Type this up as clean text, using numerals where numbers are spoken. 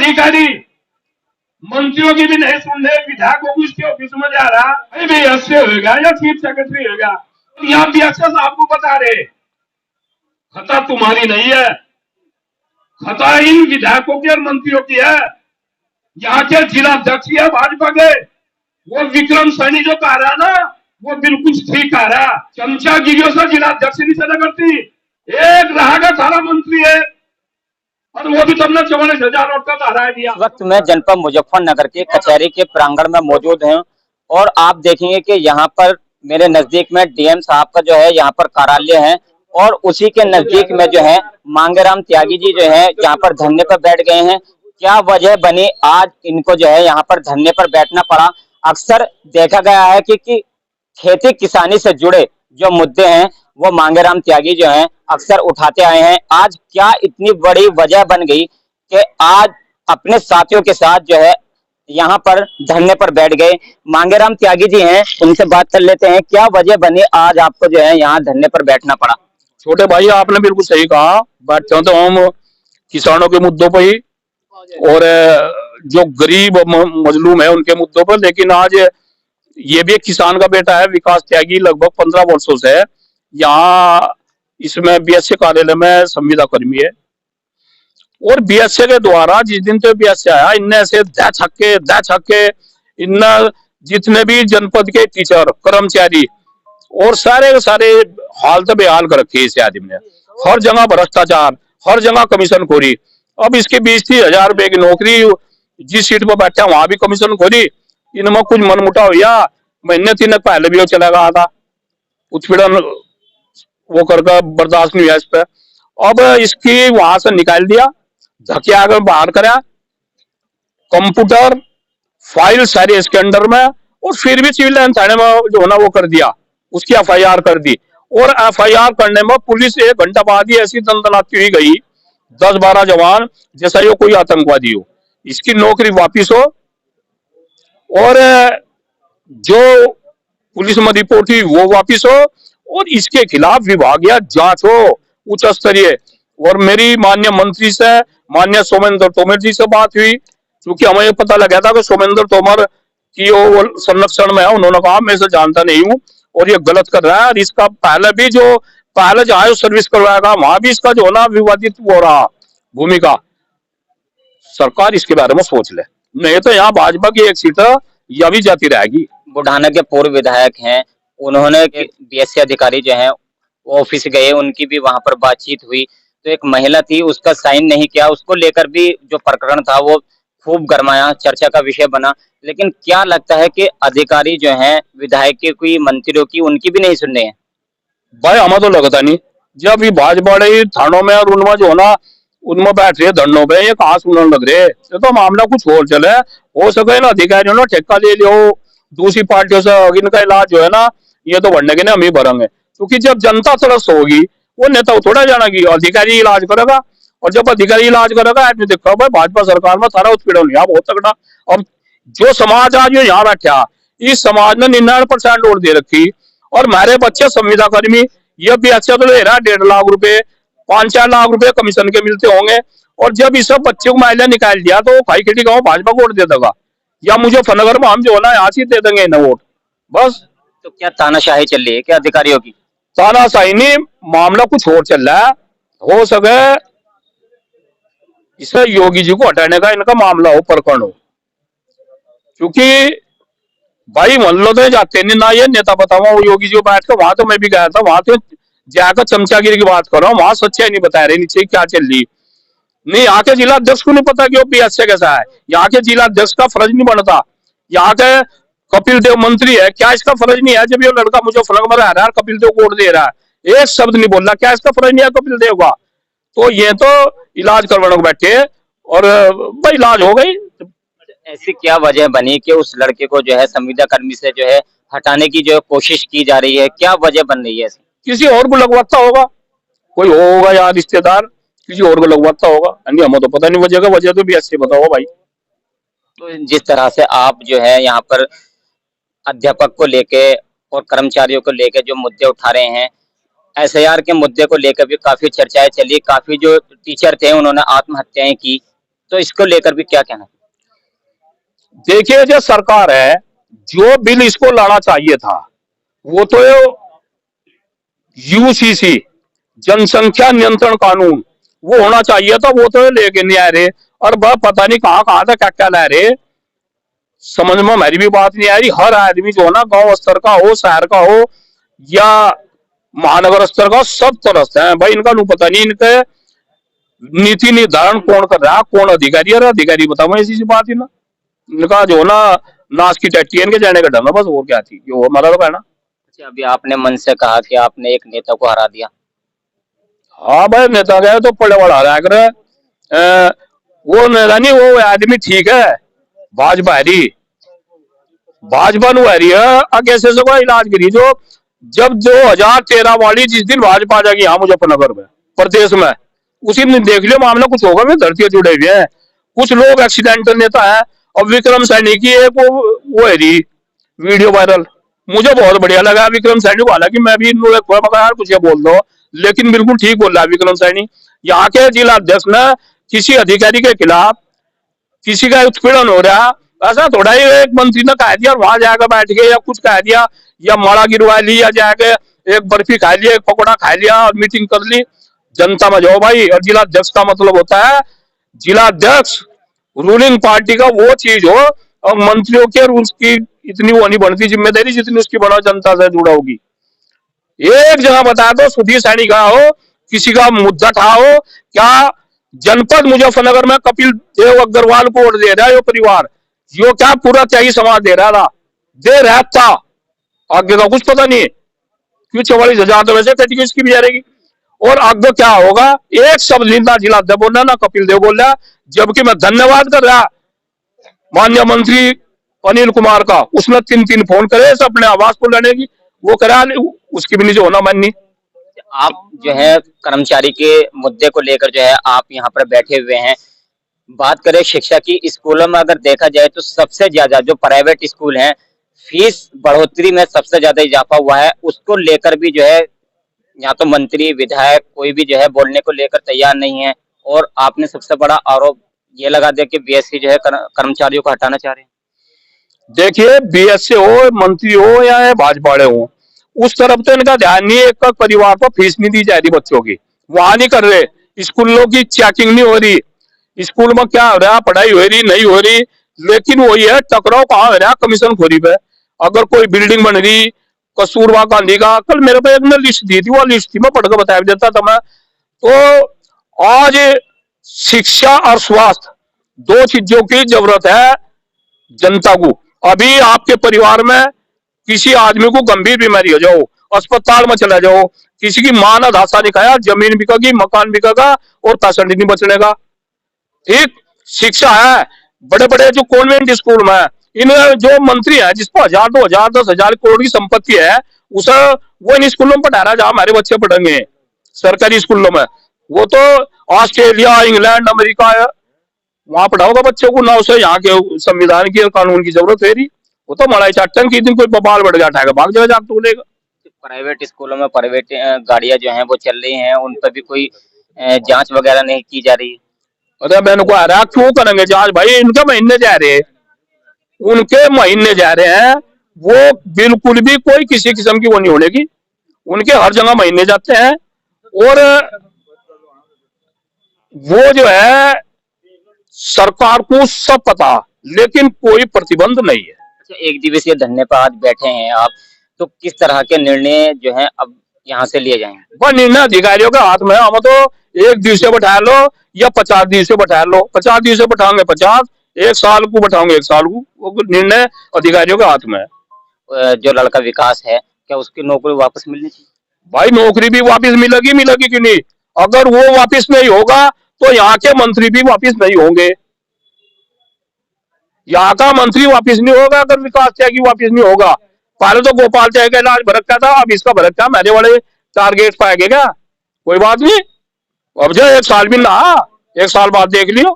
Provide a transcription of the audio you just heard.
अधिकारी मंत्रियों की भी नहीं सुन रहे, विधायकों को उसके ऑफिस में जा रहा है, भाई ऐसे होगा या चीफ सेक्रेटरी होगा। यहाँ भी अक्सर आपको बता रहे खता तुम्हारी नहीं है, खता इन विधायकों की और मंत्रियों की है। यहाँ के जिला अध्यक्ष है भाजपा के, वो विक्रम सैनी जो कह रहा ना, वो बिल्कुल ठीक कह रहा। चमचागिरियों से जिला अध्यक्ष नहीं चला करती, एक रहा का सारा मंत्री है और वो भी तुमने 44,000 नोट का सहारा दिया। इस वक्त मैं जनपद मुजफ्फरनगर के कचहरी के प्रांगण में मौजूद हूं और आप देखेंगे कि यहाँ पर मेरे नजदीक में डीएम साहब का जो है यहाँ पर कार्यालय है और उसी के नजदीक में जो है मांगेराम त्यागी जी जो है यहाँ पर धरने पर बैठ गए हैं। क्या वजह बनी आज इनको जो है यहाँ पर धरने पर बैठना पड़ा? अक्सर देखा गया है कि खेती किसानी से जुड़े जो मुद्दे हैं वो मांगेराम त्यागी जो हैं अक्सर उठाते आए हैं। आज क्या इतनी बड़ी वजह बन गई कि आज अपने साथियों के साथ जो है यहाँ पर धरने पर बैठ गए? मांगेराम त्यागी जी हैं, उनसे बात कर लेते हैं। क्या वजह बनी आज आपको जो है यहाँ धरने पर बैठना पड़ा? छोटे भाई आपने बिल्कुल सही कहा, बैठते हैं तो हम किसानों के मुद्दों पर ही और जो गरीब मजलूम है उनके मुद्दों पर। लेकिन आज ये भी एक किसान का बेटा है, विकास त्यागी, लगभग 15 वर्षों से यहाँ इसमें बीएसए कार्यालय में संविदा कर्मी है। और बीएसए के द्वारा जिस दिन तो बीएसए आया, इनने से दै छक्के इन जितने भी जनपद के टीचर कर्मचारी और सारे के सारे हालत बेहाल कर रखी है इस आदमी ने। हर जगह भ्रष्टाचार, हर जगह कमीशन खोरी। अब इसके 20-30 हजार रुपए की नौकरी, जिस सीट पर बैठा वहां भी कमीशन खोरी। इनमें कुछ मनमुटाव हुआ, महीने 3 पहले भी वो चला गया था, उत्पीड़न वो करके बर्दाश्त नहीं हुआ इस पे। अब इसकी वहां से निकाल दिया, धकिया कर बाहर करा, कंप्यूटर फाइल सारी इसके अंडर में, और फिर भी सिविल लाइन थाने में जो है ना वो कर दिया, उसकी एफआईआर कर दी। और एफआईआर करने में पुलिस 1 घंटा बाद ही ऐसी दंदलाती हुई गई, 10-12 जवान, जैसा ये कोई आतंकवादी हो। इसकी नौकरी वापिस हो और जो पुलिस में रिपोर्ट हुई वो वापिस हो और इसके खिलाफ विभागीय जांच हो उच्च स्तरीय। और मेरी माननीय मंत्री से, माननीय सोमेंद्र तोमर जी से बात हुई, क्योंकि हमें पता लगा था कि सोमेंद्र तोमर की वो संरक्षण में है। उन्होंने कहा मैं इसे जानता नहीं हूँ और ये गलत कर रहा है, और इसका पहले भी जो पहले जहां सर्विस करवाएगा वहां भी इसका जो ना विवादित हो रहा भूमिका। सरकार इसके बारे में सोच ले, नहीं तो यहाँ भाजपा की एक सीट या भी जाती रहेगी। बुढ़ाना के पूर्व विधायक हैं, उन्होंने बीएससी अधिकारी जो है वो ऑफिस गए, उनकी भी वहां पर बातचीत हुई तो एक महिला थी, उसका साइन नहीं किया, उसको लेकर भी जो प्रकरण था वो खूब गरमाया, चर्चा का विषय बना। लेकिन क्या लगता है कि अधिकारी जो हैं विधायक की, मंत्रियों की, उनकी भी नहीं सुन रहे हैं? भाई हमें तो लगता नहीं, जब ये भाजपा थानों में और उनमें जो है ना उनमें बैठ रहे धरनों पे, ये कहाँ सुनने लग रहे। तो मामला कुछ और चले, हो सके ना अधिकारियों ने ठेका ले लियो दूसरी पार्टियों से, इनका इलाज जो है ना ये तो बढ़ने के ना हम ही भरेंगे। क्योंकि जब जनता त्रस्त होगी वो नेता थोड़ा जाना की अधिकारी इलाज करेगा, और जब अधिकारी इलाज करेगा आपने देखा भाई भाजपा सरकार में सारा उत्पीड़न हुआ बहुत तगड़ा। अब जो समाज आज यहाँ बैठा, इस समाज ने 99% वोट दे रखी, और हमारे बच्चे संविदा कर्मी ये भी अच्छा तो ले रहा 1.5 लाख रुपए, 5-4 लाख रुपए कमीशन के मिलते होंगे। और जब इस सब बच्चे को महिला निकाल दिया तो खाई खेती गाँव भाजपा को वोट दे देगा, या मुजफ्फरनगर में हम जो है ना यहाँ से दे देंगे ना वोट बस। तो क्या तानाशाही चल रही है क्या अधिकारियों की? तानाशाही नहीं, मामला कुछ और चल रहा है। हो सके इसे योगी जी को हटाने का इनका मामला हो, प्रकरण हो। क्योंकि भाई मान लो तो जाते नहीं ना, ये नेता बतावा वो योगी जी को बैठ कर, वहां तो मैं भी गया था, वहां तो जाकर चमचागिरी की बात कर रहा हूँ, वहां सच्चाई नहीं बता रहे नीचे क्या चल रही। नहीं यहाँ के जिला अध्यक्ष को नहीं पता कि वो बीएसए कैसा है, यहाँ के जिला अध्यक्ष का फर्ज नहीं बनता। यहाँ के कपिल देव मंत्री है, क्या इसका फर्ज नहीं है? जब ये लड़का मुजफ्फरनगर में रह रहा है, कपिल देव वोट दे रहा है, एक शब्द नहीं बोल रहा, क्या इसका फर्ज नहीं है कपिल देव का? तो ये तो इलाज करवाने को बैठे और भाई इलाज हो गई। ऐसी क्या वजह बनी कि उस लड़के को जो है संविदा कर्मी से जो है हटाने की जो कोशिश की जा रही है? क्या वजह बन रही है ऐसी? किसी और को लगवाता होगा, कोई होगा यार रिश्तेदार, किसी और को लगवाता होगा, हमें तो पता नहीं वजह का। वजह तो भी अच्छे बताओ भाई। तो जिस तरह से आप जो है यहाँ पर अध्यापक को लेके और कर्मचारियों को लेके जो मुद्दे उठा रहे हैं, एसआईआर के मुद्दे को लेकर भी काफी चर्चाएं चली, काफी जो टीचर थे उन्होंने आत्महत्याएं की, तो इसको लेकर भी क्या कहना? देखिए, जो सरकार है, जो बिल इसको लाना चाहिए था वो तो यूसीसी, जनसंख्या नियंत्रण कानून, वो होना चाहिए था, वो तो लेके नहीं आ रहे। और वह पता नहीं कहाँ कहाँ से क्या क्या ला रहे, समझ में हमारी भी बात नहीं आ रही। हर आदमी जो है ना, गांव स्तर का हो, शहर का हो या महानगर स्तर का, सब तरह से है भाई। इनका नहीं पता नहीं, इनके नीति निर्धारण कौन कर रहा है, कौन अधिकारी है, अधिकारी बताओ, ऐसी सी बात ही ना। इनका जो ना नाश की टट्टी है, इनके जाने का डर ना, बस और क्या थी, जो हमारा तो कहना। अच्छा, अभी आपने मन से कहा कि आपने एक नेता को हरा दिया। हाँ भाई, नेता गया तो बड़े बड़ा रहा करे। वो नेता नहीं, वो आदमी ठीक है, भाजपा हरी, भाजपा नु हरी है। आगे से कोई इलाज करी जो, जब 2013 वाली जिस दिन भाजपा आ जाएगी यहाँ मुजफ्फरनगर में, प्रदेश में, उसी दिन देख लियो मामला कुछ होगा। में धरती जुड़े हुए हैं, कुछ लोग एक्सीडेंटल नेता है। और विक्रम सैनी की एक वो है रही वीडियो वायरल, मुझे बहुत बढ़िया लगा विक्रम सैनी को। हालांकि मैं भी यार कुछ बोल दो, लेकिन बिल्कुल ठीक बोल रहा है विक्रम सैनी। यहाँ के जिला अध्यक्ष ने किसी अधिकारी के खिलाफ किसी का उत्पीड़न हो रहा, ऐसा थोड़ा ही एक मंत्री ने कह दिया वहां जाकर बैठ के या कुछ कह दिया, या माड़ा गिरवा ली, या जाके एक बर्फी खा लिया, एक पकौड़ा खा लिया और मीटिंग कर ली। जनता में जाओ भाई। और जिला अध्यक्ष का मतलब होता है, जिला अध्यक्ष रूलिंग पार्टी का वो चीज हो, और मंत्रियों के और उसकी इतनी वो नहीं बनती जिम्मेदारी जितनी उसकी बड़ा जनता से जुड़ा होगी। एक जगह बता दो सुधीर सैनी का हो, किसी का मुद्दा था हो क्या? जनपद मुजफ्फरनगर में कपिल देव अग्रवाल को वोट दे रहा है यो परिवार, यो क्या पूरा क्या ही समाज दे रहा था, दे रहा था, आगे का कुछ पता नहीं है। क्यों 44,000 तो वैसे कैटेगरी की भी जा रहेगी। और आगे क्या होगा, एक शब्द जिंदा जिला अध्यक्ष बोल रहा ना कपिल देव बोल रहा, जबकि मैं धन्यवाद कर रहा माननीय मंत्री अनिल कुमार का, उसने 3 फोन करे अपने आवास को लेने की, वो करा, उसकी भी नहीं जो होना माननी। आप जो है कर्मचारी के मुद्दे को लेकर जो है आप यहाँ पर बैठे हुए हैं। बात करें शिक्षा की, स्कूलों में अगर देखा जाए तो सबसे ज्यादा जो प्राइवेट स्कूल हैं, फीस बढ़ोतरी में सबसे ज्यादा इजाफा हुआ है। उसको लेकर भी जो है यहाँ तो मंत्री विधायक कोई भी जो है बोलने को लेकर तैयार नहीं है। और आपने सबसे बड़ा आरोप ये लगा दिया कि बीएससी जो है कर्मचारियों को हटाना चाह रहे हैं। देखिए, बीएससी हो, मंत्री हो या भाजपा वाले हो, उस तरफ तो इनका ध्यान नहीं है। एक परिवार को फीस नहीं दी जा रही बच्चों की, वहां नहीं कर रहे। स्कूलों की चेकिंग नहीं हो रही, स्कूल में क्या हो रहा है, पढ़ाई हो रही नहीं हो रही। लेकिन वही है, टकराव कहाँ हो रहा है, कमीशन खोरी पे। अगर कोई बिल्डिंग बन रही कस्तूरबा गांधी का, कल मेरे को एक ने लिस्ट दी थी, वो लिस्ट थी मैं पढ़ के बता देता था मैं। तो आज शिक्षा और स्वास्थ्य दो चीजों की जरूरत है जनता को। अभी आपके परिवार में किसी आदमी को गंभीर बीमारी हो जाओ, अस्पताल में चला जाओ, किसी की मां ने धासा नहीं खाया, जमीन बिकेगी, मकान बिकेगा और पैसा नहीं बचने का। ठीक शिक्षा है, बड़े बड़े जो कॉन्वेंट स्कूल में इन जो मंत्री है जिसको 1,000, 2,000, 10,000 करोड़ की संपत्ति है, उसे वो इन स्कूलों में पढ़ा रहा जहां हमारे बच्चे पढ़ेंगे सरकारी स्कूलों में। वो तो ऑस्ट्रेलिया, इंग्लैंड, अमेरिका है, वहां पढ़ाओगा बच्चों को ना, उसे यहाँ के संविधान की और कानून की जरूरत है रही। वो तो मलाई चाटन की दिन कोई बबाल बढ़ गया उठाएगा भाग जाएगा तो बोलेगा। प्राइवेट स्कूलों में प्राइवेट गाड़ियां जो हैं वो चल रही हैं, उन पर भी कोई जांच वगैरह नहीं की जा रही। अरे मैंने को आ रहा क्यों करेंगे जांच भाई, इनके महीने जा रहे, उनके महीने जा रहे हैं, वो बिल्कुल भी कोई किसी किस्म की वो नहीं होने की, उनके हर जगह महीने जाते हैं। और वो जो है सरकार को सब पता, लेकिन कोई प्रतिबंध नहीं है। अच्छा, एक दिवसीय धरने पर आज बैठे हैं आप, तो किस तरह के निर्णय जो है अब यहाँ से लिए जाएंगे? वह निर्णय अधिकारियों के हाथ में। हम तो 1 दिवसीय बैठा लो या 50 दिवसीय बैठा लो, 50 दिवसीय बैठाओगे 50, 1 साल को बैठाओगे 1 साल को, वो निर्णय अधिकारियों के हाथ में है। जो लड़का विकास है, क्या उसकी नौकरी वापस मिलनी चाहिए? भाई नौकरी भी वापस मिलेगी, मिलेगी क्यों नहीं। अगर वो वापस नहीं होगा तो यहाँ के मंत्री भी वापस नहीं होंगे। यहाँ का मंत्री वापस नहीं होगा अगर विकास त्यागी वापस नहीं होगा। पहले तो गोपाल त्यागी का इलाज भरकता था, अब इसका भरकता मेरे वाले टारगेट पाएंगे क्या? कोई बात नहीं, अब जो 1 साल भी ना, 1 साल बाद देख लियो।